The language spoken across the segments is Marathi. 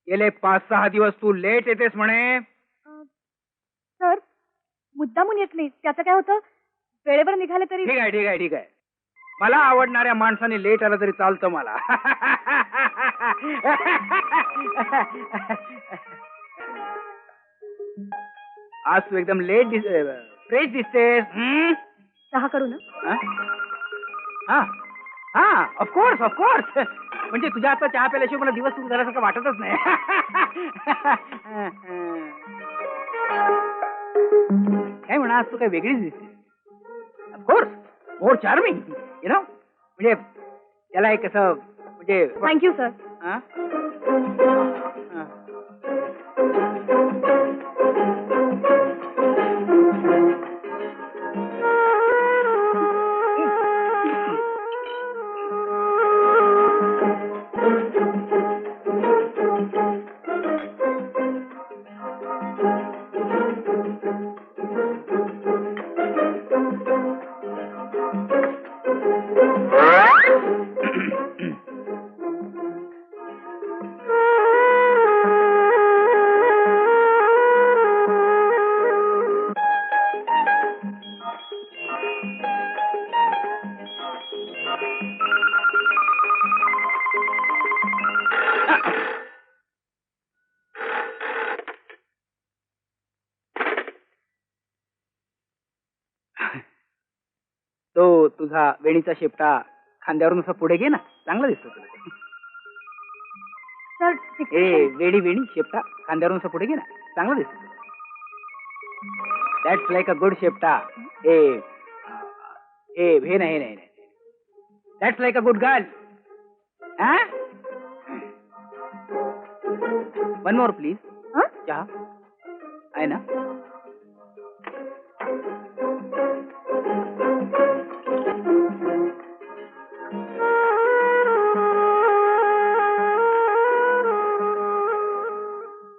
गेले 5-6 दिवस तू लेट येतेस म्हणे. सर मुद्दामून येत नाही, त्याचं काय होतं, वेळेवर निघाले तरी. ठीक आहे ठीक आहे ठीक आहे. मला आवडणाऱ्या माणसाने लेट आलं तरी चालतं मला. आज तू एकदम लेट फ्रेश दिसतेस. चहा करू ना? हा हा ऑफकोर्स ऑफकोर्स. म्हणजे तुझ्या आता चहा प्यायल्याशिवाय मला दिवस सुरू झाल्यासारखं वाटतच नाही. काय म्हणा, आज तू काय वेगळीच दिसते. Of course more charming you know. म्हणजे त्याला एक असं म्हणजे. Thank you sir. तो तुझा वेणीचा शेपटा खांद्यावरून असं पुढे घे ना, चांगला दिसतो तुला. सर ए वेणी वेणी शेपटा खांद्यावरून असं पुढे घे ना, चांगला दिसतो. दॅट्स लाईक अ गुड शेपटा. ए ए हे नाही हे नाही. That's like a good girl. One more please. चहा आहे ना?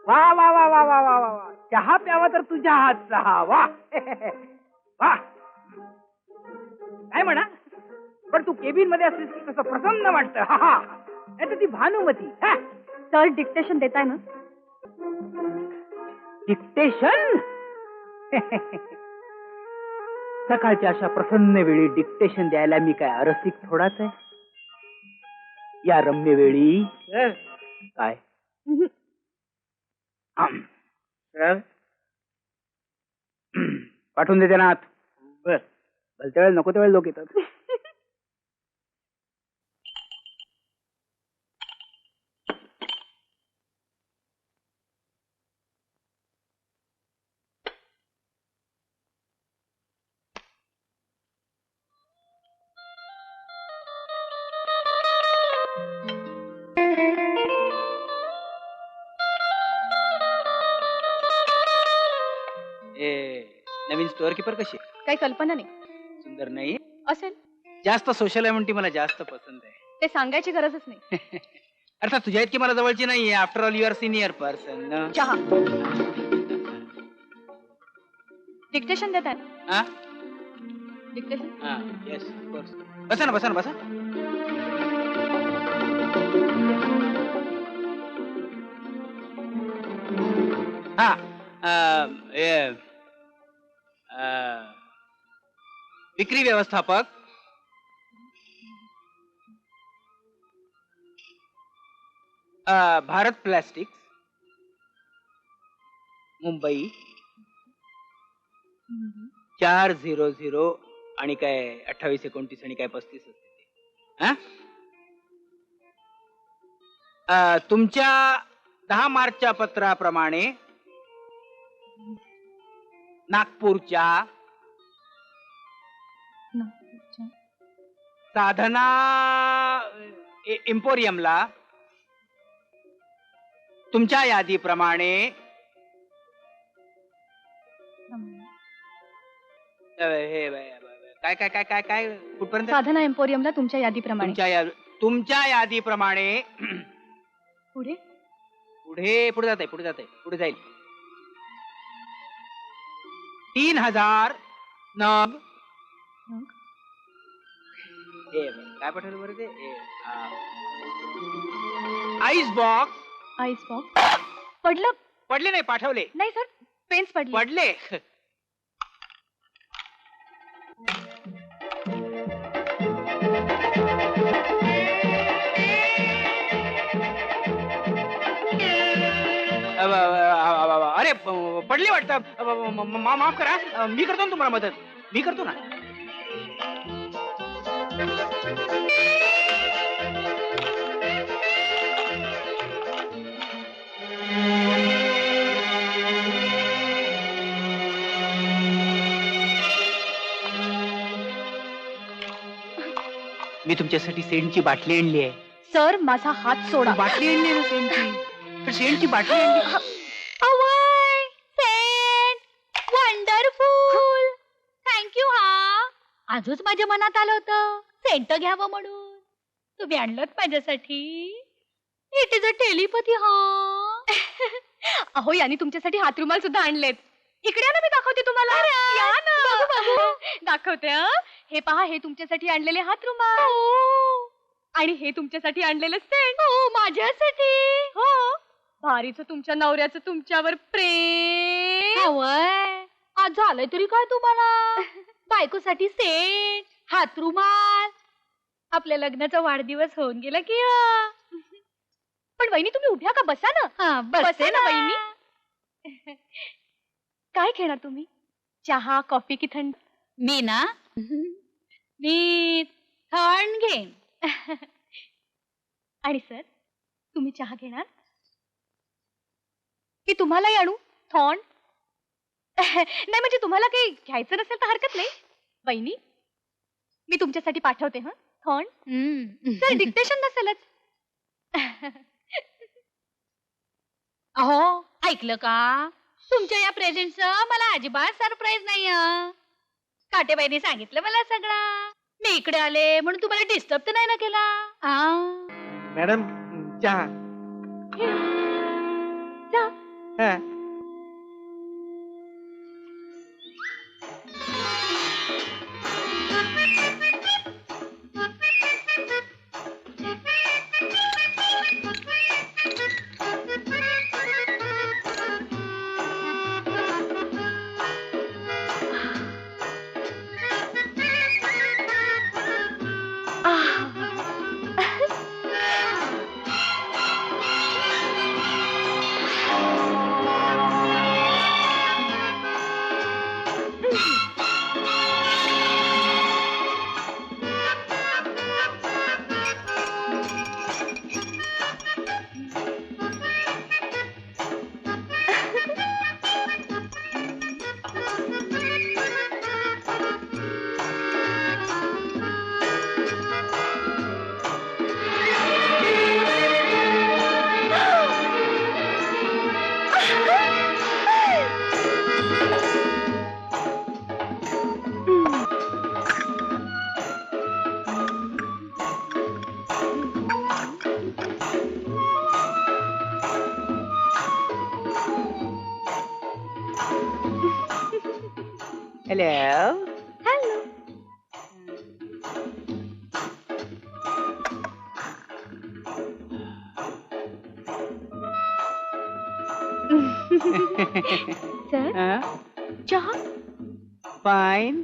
वा वा वा वा वा वा वा वा. चहा प्यावा तर तुझ्या हातचा. वा वा. काय म्हणा, पण तू केबिन मध्ये असलीस की कसं प्रसन्न वाटतं. नाही तर ती भानुमती. सर डिक्टेशन देताय ना? डिक्टेशन. सकाळच्या अशा प्रसन्न वेळी डिक्टेशन द्यायला मी काय अरसिक थोडाच आहे. या रम्य वेळी काय पाठवून देते ना आत. बर भलत्या वेळ नको त्या वेळ लोक येतात. नवीन स्टोअर किपर कशी? काही कल्पना नाही. सुंदर नाही असेल. जास्त सोशल आहे म्हणते, मला जास्त पसंत आहे. ते सांगायची गरजच नाही. अर्थात तुझ्या इतकी मला जवळची नाहीये. After all your senior person. चहा. डिक्टेशन देताय? डिक्टेशन. Yes course. बसा ना बसा ना बसा. विक्री व्यवस्थापक भारत प्लास्टिक्स मुंबई 400 आणि काय 28-29 आणि काय 35 असते. तुमच्या 10 मार्चच्या पत्राप्रमाणे नागपूरच्या साधना एम्पोरियमला तुमच्या यादीप्रमाणे काय काय काय काय काय कुठपर्यंत? साधना एम्पोरियमला तुमच्या यादीप्रमाणे. तुमच्या यादीप्रमाणे पुढे पुढे पुढे जाते पुढे जाईल. 3000 नग. काय पाठवलं बरं ते? आईस बॉक्स आईस बॉक्स पडलं. पडले नाही, पाठवले. नाही सर, पेन्स पडले. पडले. अरे पडले वाटतं. माफ करा, मी करतो ना तुम्हाला मदत. मी करतो ना. मी तुमच्यासाठी सेंटची बाटली आणली आहे. सर माझा हात सोडा. बाटली आणली ना सेंटची. तर सेंटची बाटली आणली. अवय सेंट वंडरफुल. थँक्यू. हा आजच माझ्या मनात आलं होतं सेंट घ्यावं म्हणून. तुम्ही आणलं माझ्यासाठी. It is a telepathy. हा अहो यांनी तुमच्यासाठी हातरुमाल सुद्धा आणलेत. इकडे या ना, मी दाखवते तुम्हाला. या ना. दाखवते. हे पहा, हे तुमच्यासाठी आणलेले हातरुमाल. आणि हे तुमच्यासाठी आणलेलं सेंट. हो माझ्यासाठी. हो भारीच तुमच्या नवऱ्याचं तुमच्यावर प्रेम. हवंय. आज झालंय तरी काय तुम्हाला. बायकोसाठी सेंट, हातरुमाल. आपल्या लग्नाचा वाढदिवस होऊन गेला की. पण वहिनी तुम्ही उभ्या का, बसा ना. बसे ना वहिनी. काय घेणार तुम्ही, चहा कॉफी की थंड. मी ना मी थंड घेईन. आणि सर तुम्ही चहा घेणार की तुम्हालाही आणू थॉन. नाही म्हणजे तुम्हाला काही घ्यायचं नसेल तर हरकत नाही. वहिनी मी तुमच्यासाठी पाठवते. हा थॉन. सर डिक्टेशन नसेलच. अहो ऐकलं का, तुमच्या या प्रेझेंटचं मला अजिबात सरप्राईज नाही. काटेबाईने सांगितलं मला सगळं. मी इकडे आले म्हणून तुम्हाला डिस्टर्ब तर नाही ना केला. मॅडम चहा. जा. हॅलो. हॅलो. सर चहा. फाईन.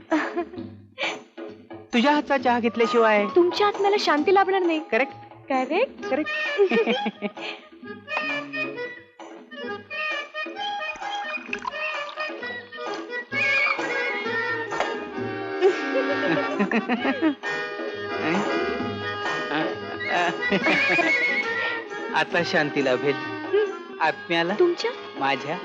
तुझ्या हातचा चहा घेतल्याशिवाय. तुमच्या हात मला शांती लाभणार नाही. करेक्ट. करेक्ट. करेक्ट. आता शांती लाभेल आत्म्याला तुमच्या. माझ्या.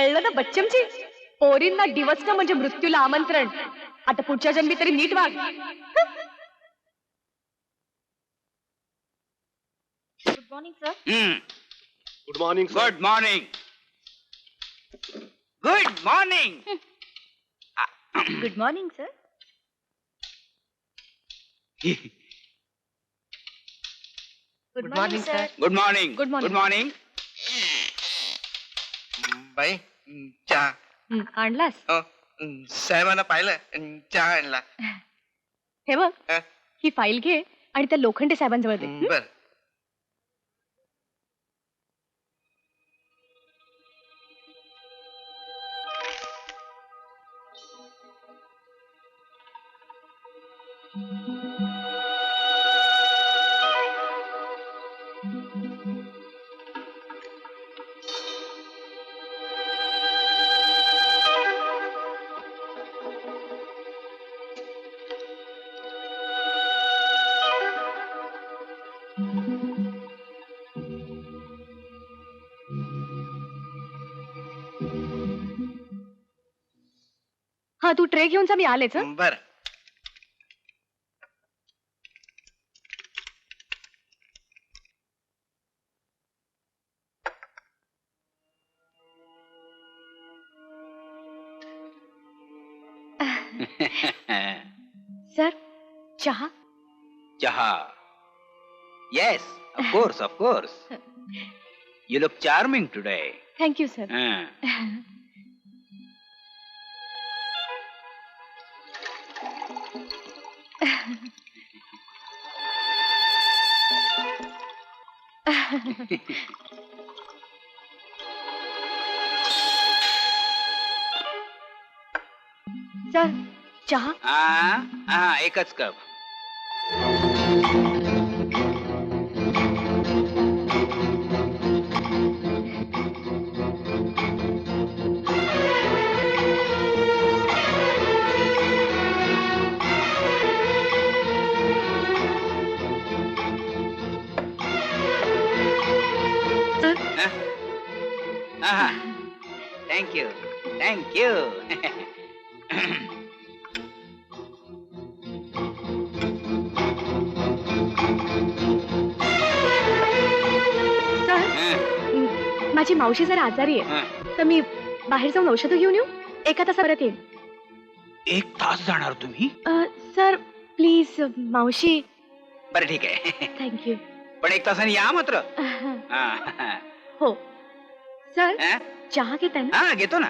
कळलं ना बच्चमजी, पोरींना डिवचणं म्हणजे मृत्यूला आमंत्रण. आता पुढच्या जन्मी तरी नीट वाग. Good morning sir. Good morning good morning. Good morning. Good morning sir. Good morning sir. Good morning. Good morning. Good morning. बाई चहा. आणलास? साहेबांना पाहिलं चहा आणला. हे बघ, अ? ही फाईल घे आणि त्या लोखंडे साहेबांजवळ दे. बर. हा, तू ट्रे घेऊन जा, मी आलेच. हं? बर. सर, चहा. चहा. Yes, of course, of course. You look charming today. Thank you sir. Sir, चहा. एकच कप. थँक्यू. थँक्यू. सर, माझी मावशी जरा आजारी आहे, तर मी बाहेर जाऊन औषधं घेऊन येऊ. एका तासात परत येईल. 1 तास जाणार तुम्ही? सर प्लीज, मावशी. बरं ठीक आहे. थँक्यू. पण 1 तासाने या मात्र. हो सर. हा? चहा घेताय ना? हा, घेतो ना.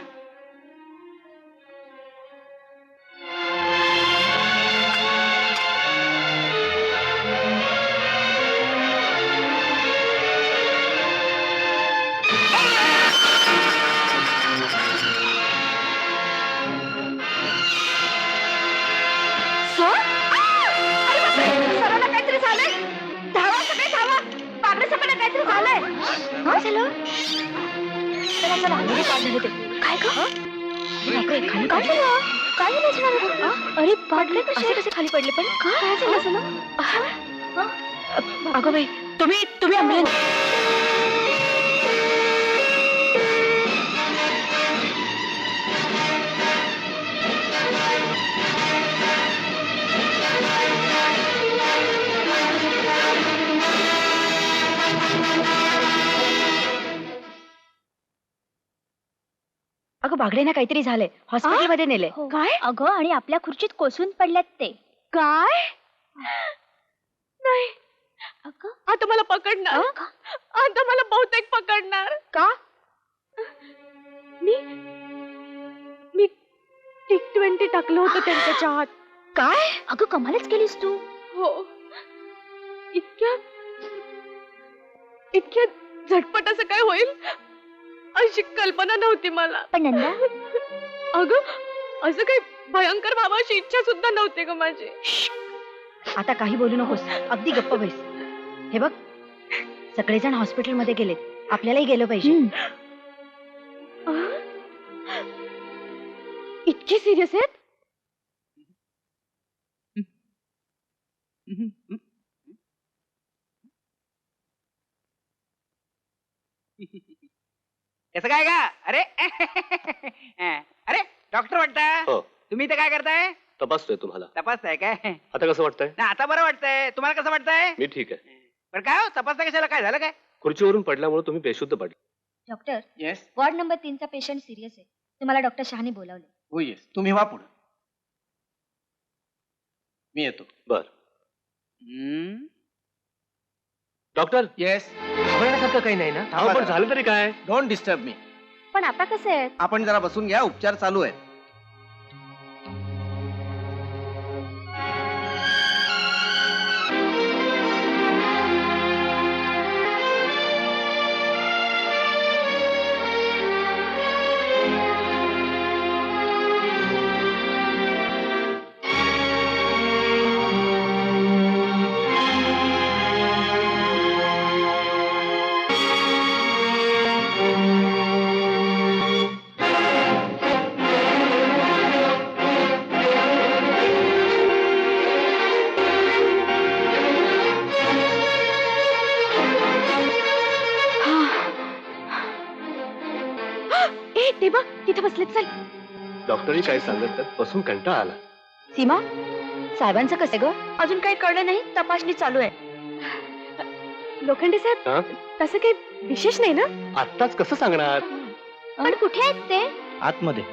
सर, अरे बापरे, सरांना काहीतरी झालंय. धावा सगळे, धावा. बागडे सगळ्यांना काहीतरी झालंय. काय झालं? चला चला, आम्ही काढले होते. काय ग? बापरे, खाली काय झालं? काय झालं? अरे बापरे, असे कसे खाली पडले? पण काय झालं असं ना? अगं बाई, तुम्ही ॲम्ब्युलन्स. अगं बागडेना काहीतरी झालंय, हॉस्पिटलमध्ये नेले. काय? अगं, आणि आपल्या खुर्चीत कोसून पडल्यात ते. काय? नाही. अगं, आता मला पकडणार. आता मला बहुतेक पकडणार. का? मी मी T20 टाकलं होतं त्यांच्या चहात. काय? अगं, कमालच केलीस तू. हो. इतक्या झटपट असं काय होईल अशी कल्पना नव्हती मला. पण नंदा, अगं, असं काही भयंकर व्हावं अशी इच्छा सुद्धा नव्हती ग माझी. आता काही बोलू नकोस, अगदी गप्प बैस. हे बघ, सगळेजण हॉस्पिटलमध्ये गेलेत, आपल्यालाही गेलं पाहिजे. इतकी सिरियस आहेत? कसं काय का? अरे अरे डॉक्टर वाटता हो तुम्ही इथे काय करताय? तपासतोय तुम्हाला. तपासताय काय? आता कसं वाटतंय? ना आता बरं वाटतंय. तुम्हाला कसं वाटतंय? मी ठीक आहे. पण काय हो तपासता कशाला? काय झालं काय? खुर्चीवरून पडल्यामुळे तुम्ही बेशुद्ध पडले. डॉक्टर येस वॉर्ड नंबर 3चा पेशंट सिरियस आहे. तुम्हाला डॉक्टर शहाने बोलावले. हो येस तुम्ही वा पुढे मी येतो. बर डॉक्टर येस घाबरण्यासारखं काही नाही ना? अहो, पण झालं तरी काय? Don't disturb me. पण आता कसे आहेत? आपण जरा बसून घ्या, उपचार चालू आहेत. ए ते बघ तिथे बसलेत. चल डॉक्टरही काय सांगत त्यात बसून कंटाळा आला. सीमा साहेबांचं कसं ग? अजून काही कळलं नाही. तपासणी चालू आहे. लोखंडे साहेब हा? तसं काही विशेष नाही ना? आत्ताच कसं सांगणार? पण कुठे आहेत ते? आतमध्ये.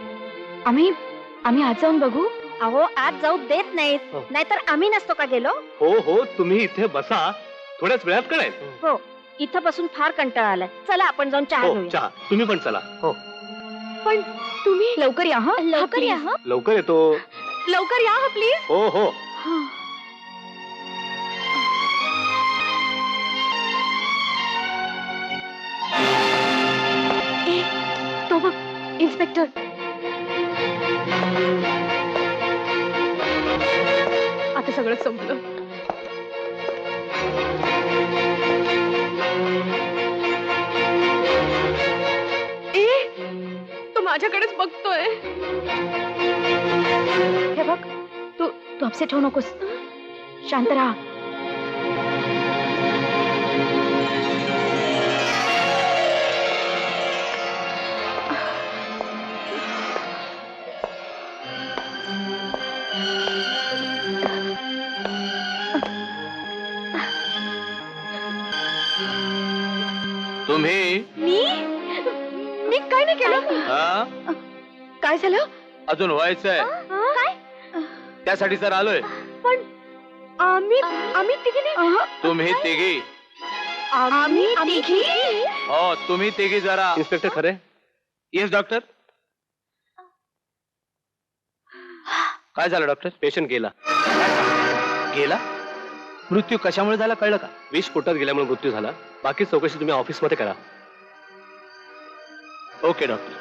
आम्ही आज जाऊन बघू. अहो आज जाऊ देत नाहीत. हो. नाहीतर आम्ही नसतो का गेलो? हो हो तुम्ही इथे बसा, थोड्याच वेळात कळेल. हो इथं बसून फार कंटाळा आलाय. चला आपण जाऊन चहा हो घेऊया. चहा तुम्ही पण चला. हो पण तुम्ही लवकर या हा. लवकर या हा. लवकर येतो. लवकर या हा प्लीज. हो हो तो बघ इन्स्पेक्टर. आता सगळं संपलं. तो माझ्याकडेच बघतोय. हे बघ तू तू अपसेट होऊ नकोस. शांत राहा. तुम्ही मी काय नाही केलं. काय झालं? अजून व्हायचंय काय? त्यासाठी सर आलोय. पण आम्ही तिघी नाही. तुम्ही तिघी आम्ही तिघी. हो तुम्ही तिघी जरा. इन्स्पेक्टर खरे? Yes doctor. काय झालं डॉक्टर? पेशंट गेला. गेला? मृत्यू कशामुळे झाला कळलं का? विष पोटात गेल्यामुळे मृत्यू झाला. बाकी चौकशी तुम्ही ऑफिसमध्ये करा. Okay doctor.